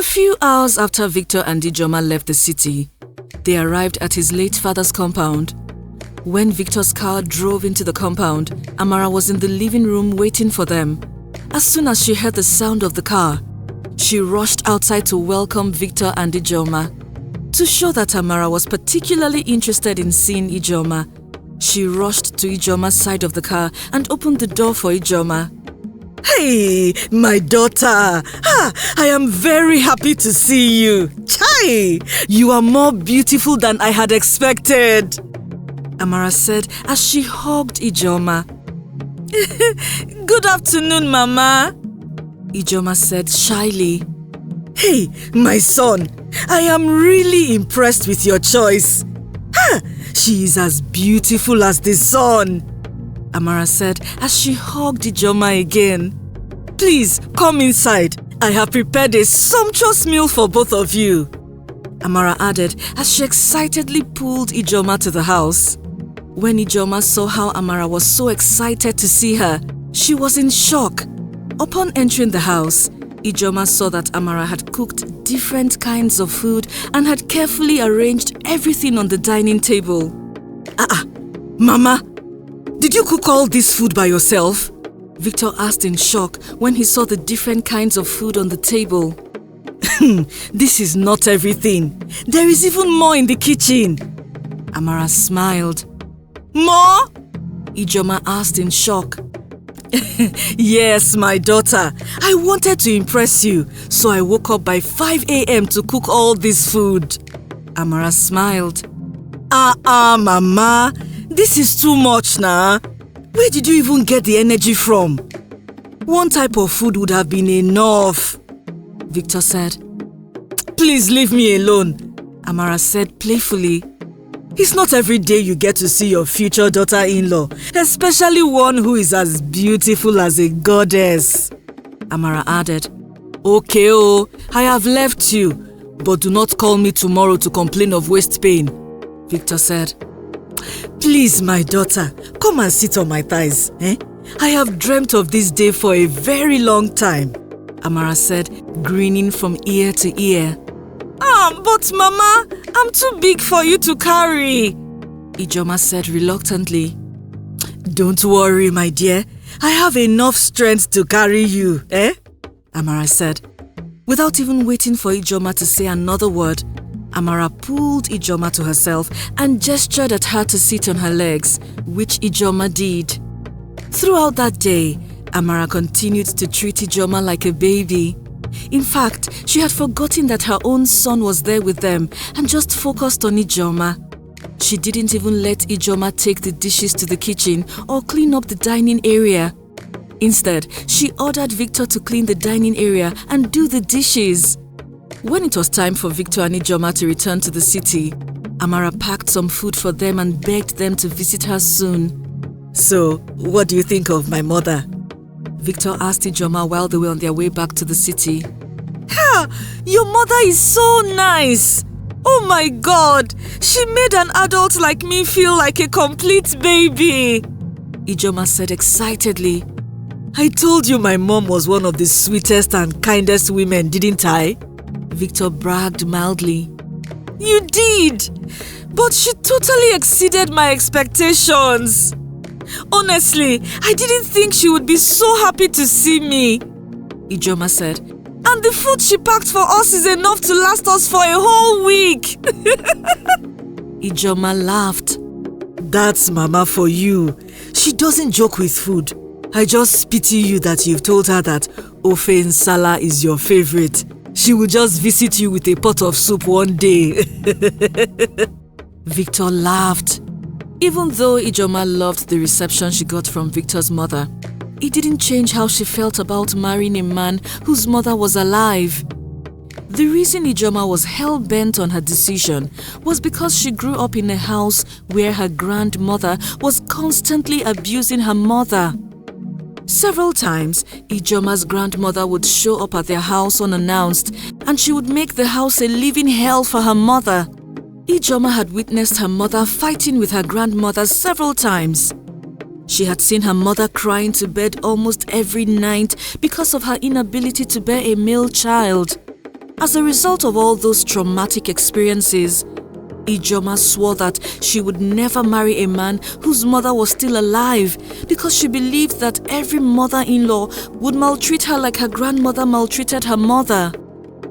few hours after Victor and Ijoma left the city, they arrived at his late father's compound. When Victor's car drove into the compound, Amara was in the living room waiting for them. As soon as she heard the sound of the car, she rushed outside to welcome Victor and Ijoma. To show that Amara was particularly interested in seeing Ijoma, she rushed to Ijoma's side of the car and opened the door for Ijoma. Hey, my daughter! I am very happy to see you. Chai! You are more beautiful than I had expected. Amara said as she hugged Ijoma. Good afternoon, Mama. Ijoma said shyly. Hey, my son, I am really impressed with your choice. She is as beautiful as the sun, Amara said as she hugged Ijoma again. Please, come inside. I have prepared a sumptuous meal for both of you, Amara added as she excitedly pulled Ijoma to the house. When Ijoma saw how Amara was so excited to see her, she was in shock. Upon entering the house, Ijoma saw that Amara had cooked different kinds of food and had carefully arranged everything on the dining table. Mama, did you cook all this food by yourself? Victor asked in shock when he saw the different kinds of food on the table. This is not everything. There is even more in the kitchen. Amara smiled. More? Ijoma asked in shock. Yes, my daughter. I wanted to impress you, so I woke up by 5 a.m. to cook all this food. Amara smiled. Mama. This is too much now. Where did you even get the energy from? One type of food would have been enough, Victor said. Please leave me alone, Amara said playfully. It's not every day you get to see your future daughter-in-law, especially one who is as beautiful as a goddess, Amara added. Okay, I have left you, but do not call me tomorrow to complain of waist pain, Victor said. Please, my daughter, come and sit on my thighs. I have dreamt of this day for a very long time, Amara said, grinning from ear to ear. But Mama, I'm too big for you to carry, Ijoma said reluctantly. Don't worry, my dear. I have enough strength to carry you, Amara said. Without even waiting for Ijoma to say another word, Amara pulled Ijoma to herself and gestured at her to sit on her legs, which Ijoma did. Throughout that day, Amara continued to treat Ijoma like a baby. In fact, she had forgotten that her own son was there with them and just focused on Ijoma. She didn't even let Ijoma take the dishes to the kitchen or clean up the dining area. Instead, she ordered Victor to clean the dining area and do the dishes. When it was time for Victor and Ijoma to return to the city, Amara packed some food for them and begged them to visit her soon. So, what do you think of my mother? Victor asked Ijoma while they were on their way back to the city. Your mother is so nice! Oh my God! She made an adult like me feel like a complete baby! Ijoma said excitedly. I told you my mom was one of the sweetest and kindest women, didn't I? Victor bragged mildly. You did! But she totally exceeded my expectations. Honestly, I didn't think she would be so happy to see me, Ijoma said. And the food she packed for us is enough to last us for a whole week. Ijoma laughed. That's Mama for you. She doesn't joke with food. I just pity you that you've told her that Ofe Nsala is your favorite. She will just visit you with a pot of soup one day. Victor laughed. Even though Ijoma loved the reception she got from Victor's mother, it didn't change how she felt about marrying a man whose mother was alive. The reason Ijoma was hell-bent on her decision was because she grew up in a house where her grandmother was constantly abusing her mother. Several times, Ijoma's grandmother would show up at their house unannounced, and she would make the house a living hell for her mother. Ijoma had witnessed her mother fighting with her grandmother several times. She had seen her mother crying to bed almost every night because of her inability to bear a male child. As a result of all those traumatic experiences, Ijoma swore that she would never marry a man whose mother was still alive because she believed that every mother-in-law would maltreat her like her grandmother maltreated her mother.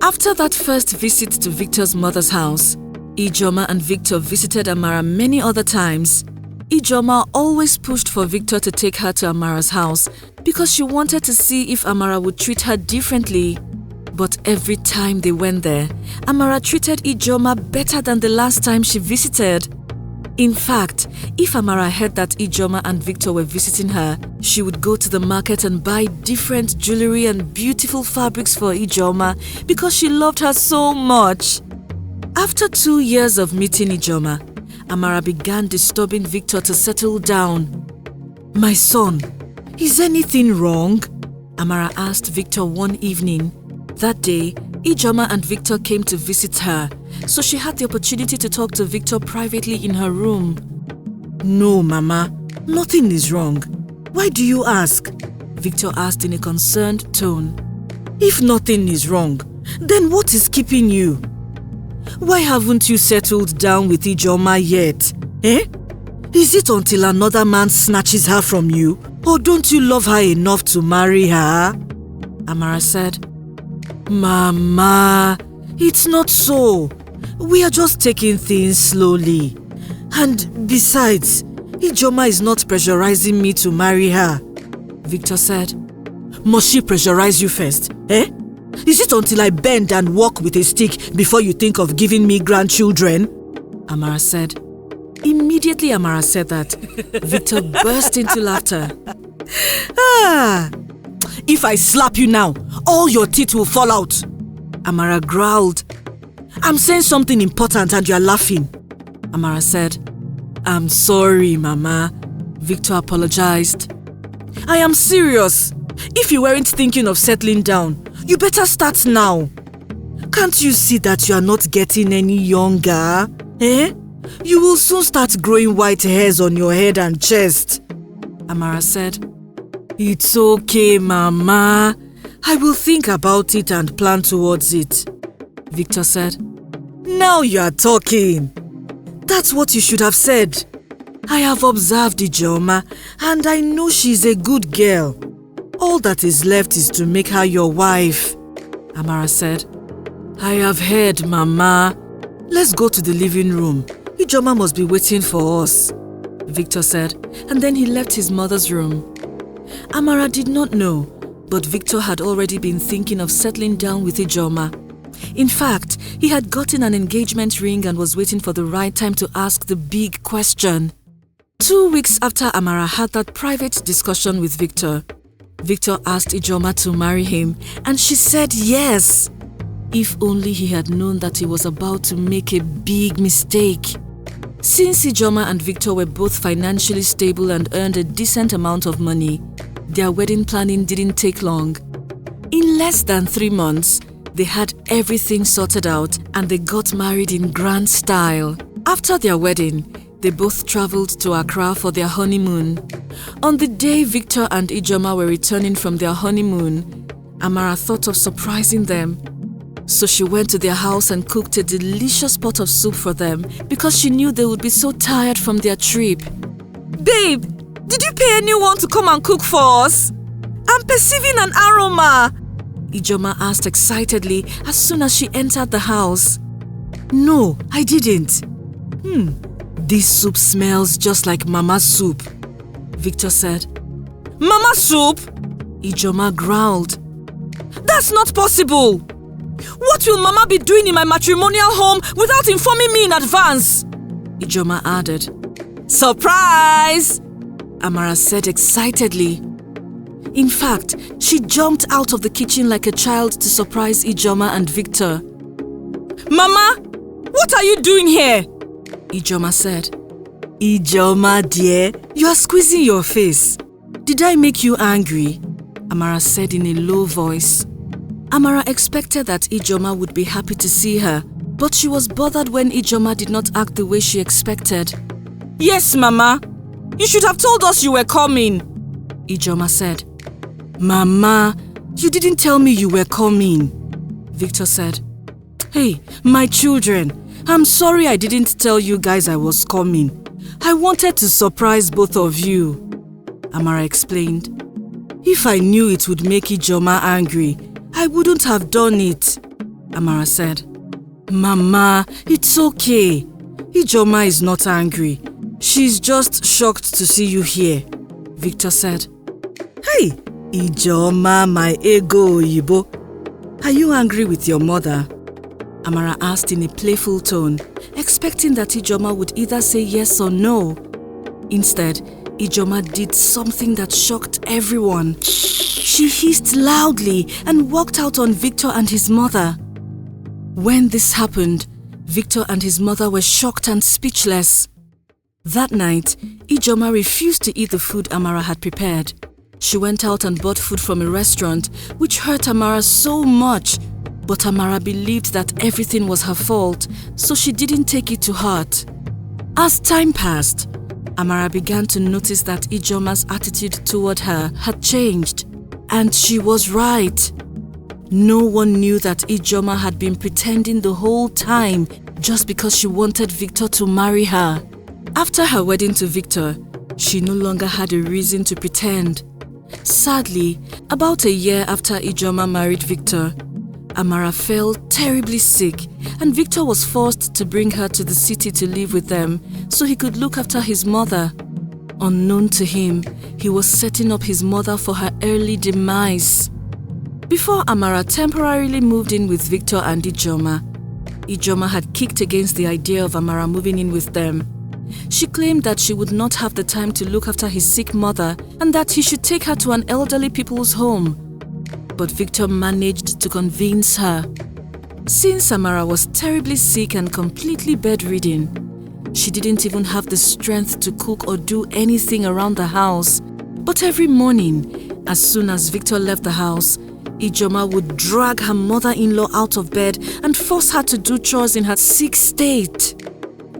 After that first visit to Victor's mother's house, Ijoma and Victor visited Amara many other times. Ijoma always pushed for Victor to take her to Amara's house because she wanted to see if Amara would treat her differently. But every time they went there, Amara treated Ijoma better than the last time she visited. In fact, if Amara heard that Ijoma and Victor were visiting her, she would go to the market and buy different jewelry and beautiful fabrics for Ijoma because she loved her so much. After 2 years of meeting Ijoma, Amara began disturbing Victor to settle down. "My son, is anything wrong?" Amara asked Victor one evening. That day, Ijoma and Victor came to visit her, so she had the opportunity to talk to Victor privately in her room. "No, Mama, nothing is wrong. Why do you ask?" Victor asked in a concerned tone. "If nothing is wrong, then what is keeping you? Why haven't you settled down with Ijoma yet? Is it until another man snatches her from you? Or don't you love her enough to marry her?" Amara said, "Mama, it's not so. We are just taking things slowly. And besides, Ijoma is not pressurizing me to marry her." Victor said, "Must she pressurize you first? Is it until I bend and walk with a stick before you think of giving me grandchildren?" Amara said. Immediately Amara said that, Victor burst into laughter. "If I slap you now, all your teeth will fall out." Amara growled. "I'm saying something important and you're laughing." Amara said, "I'm sorry, Mama." Victor apologized. "I am serious. If you weren't thinking of settling down, you better start now. Can't you see that you are not getting any younger? You will soon start growing white hairs on your head and chest." Amara said, "It's okay, Mama. I will think about it and plan towards it." Victor said, "Now you are talking. That's what you should have said. I have observed Ijoma and I know she's a good girl. All that is left is to make her your wife." Amara said, "I have heard, Mama. Let's go to the living room. Ijoma must be waiting for us," Victor said, and then he left his mother's room. Amara did not know, but Victor had already been thinking of settling down with Ijoma. In fact, he had gotten an engagement ring and was waiting for the right time to ask the big question. 2 weeks after Amara had that private discussion with Victor, Victor asked Ijoma to marry him, and she said yes. If only he had known that he was about to make a big mistake. Since Ijoma and Victor were both financially stable and earned a decent amount of money, their wedding planning didn't take long. In less than 3 months, they had everything sorted out and they got married in grand style. After their wedding, they both traveled to Accra for their honeymoon. On the day Victor and Ijoma were returning from their honeymoon, Amara thought of surprising them. So she went to their house and cooked a delicious pot of soup for them because she knew they would be so tired from their trip. "Babe, did you pay anyone to come and cook for us? I'm perceiving an aroma," Ijoma asked excitedly as soon as she entered the house. "No, I didn't." This soup smells just like Mama's soup," Victor said. "Mama's soup?" Ijoma growled. "That's not possible. What will Mama be doing in my matrimonial home without informing me in advance?" Ijoma added. "Surprise!" Amara said excitedly. In fact, she jumped out of the kitchen like a child to surprise Ijoma and Victor. "Mama, what are you doing here?" Ijoma said. "Ijoma, dear, you are squeezing your face. Did I make you angry?" Amara said in a low voice. Amara expected that Ijoma would be happy to see her, but she was bothered when Ijoma did not act the way she expected. "Yes, Mama. You should have told us you were coming," Ijoma said. "Mama, you didn't tell me you were coming," Victor said. Hey, my children, I'm sorry I didn't tell you guys I was coming. I wanted to surprise both of you, Amara explained. If I knew it would make Ijoma angry, I wouldn't have done it, Amara said. Mama, it's okay. Ijoma is not angry. She's just shocked to see you here, Victor said. Hey, Ijoma, my ego Oyibo. Are you angry with your mother? Amara asked in a playful tone, expecting that Ijoma would either say yes or no. Instead, Ijoma did something that shocked everyone. She hissed loudly and walked out on Victor and his mother. When this happened, Victor and his mother were shocked and speechless. That night, Ijoma refused to eat the food Amara had prepared. She went out and bought food from a restaurant, which hurt Amara so much. But Amara believed that everything was her fault, so she didn't take it to heart. As time passed, Amara began to notice that Ijoma's attitude toward her had changed. And she was right. No one knew that Ijoma had been pretending the whole time just because she wanted Victor to marry her. After her wedding to Victor, she no longer had a reason to pretend. Sadly, about a year after Ijoma married Victor, Amara fell terribly sick and Victor was forced to bring her to the city to live with them so he could look after his mother. Unknown to him, he was setting up his mother for her early demise. Before Amara temporarily moved in with Victor and Ijoma, Ijoma had kicked against the idea of Amara moving in with them. She claimed that she would not have the time to look after his sick mother and that he should take her to an elderly people's home. But Victor managed to convince her. Since Amara was terribly sick and completely bedridden, she didn't even have the strength to cook or do anything around the house. But every morning, as soon as Victor left the house, Ijoma would drag her mother-in-law out of bed and force her to do chores in her sick state.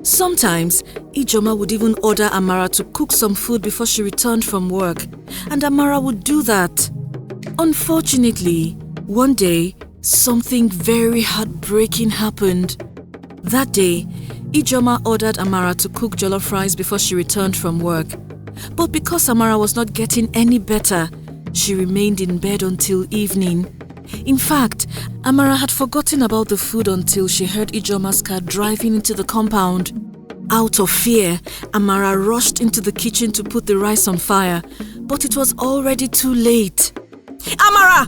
Sometimes, Ijoma would even order Amara to cook some food before she returned from work, and Amara would do that. Unfortunately, one day, something very heartbreaking happened. That day, Ijoma ordered Amara to cook jollof rice before she returned from work. But because Amara was not getting any better, she remained in bed until evening. In fact, Amara had forgotten about the food until she heard Ijoma's car driving into the compound. Out of fear, Amara rushed into the kitchen to put the rice on fire, but it was already too late. Amara!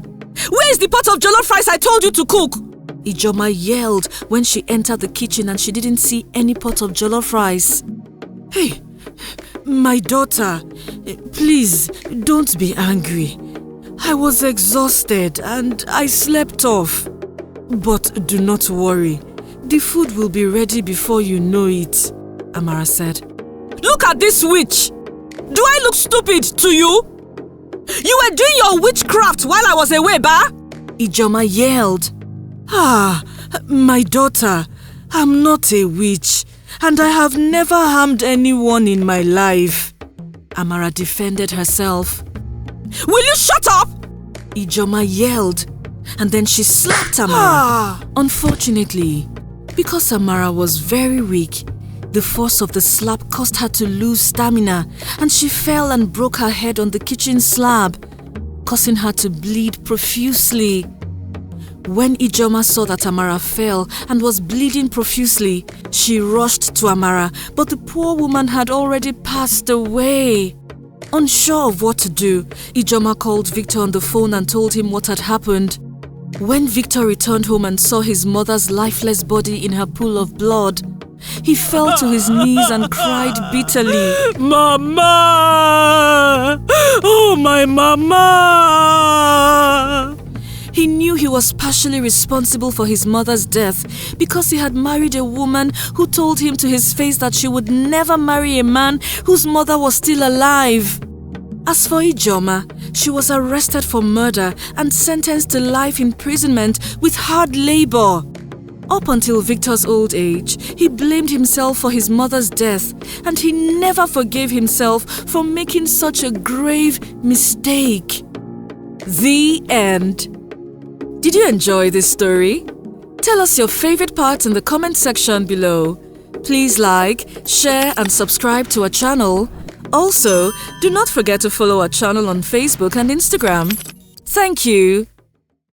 Where is the pot of jollof rice I told you to cook? Ijoma yelled when she entered the kitchen and she didn't see any pot of jollof rice. Hey, my daughter, please don't be angry. I was exhausted and I slept off. But do not worry. The food will be ready before you know it, Amara said. Look at this witch! Do I look stupid to you? You were doing your witchcraft while I was away, ba? Ijoma yelled. My daughter, I'm not a witch and I have never harmed anyone in my life. Amara defended herself. Will you shut up? Ijoma yelled, and then she slapped Amara. Unfortunately, because Amara was very weak, the force of the slap caused her to lose stamina, and she fell and broke her head on the kitchen slab, causing her to bleed profusely. When Ijoma saw that Amara fell and was bleeding profusely, she rushed to Amara, but the poor woman had already passed away. Unsure of what to do, Ijoma called Victor on the phone and told him what had happened. When Victor returned home and saw his mother's lifeless body in her pool of blood, he fell to his knees and cried bitterly. Mama! Oh, my mama! He knew he was partially responsible for his mother's death because he had married a woman who told him to his face that she would never marry a man whose mother was still alive. As for Ijoma, she was arrested for murder and sentenced to life imprisonment with hard labor. Up until Victor's old age, he blamed himself for his mother's death and he never forgave himself for making such a grave mistake. The end. Did you enjoy this story? Tell us your favorite part in the comment section below. Please like, share and subscribe to our channel. Also, do not forget to follow our channel on Facebook and Instagram. Thank you.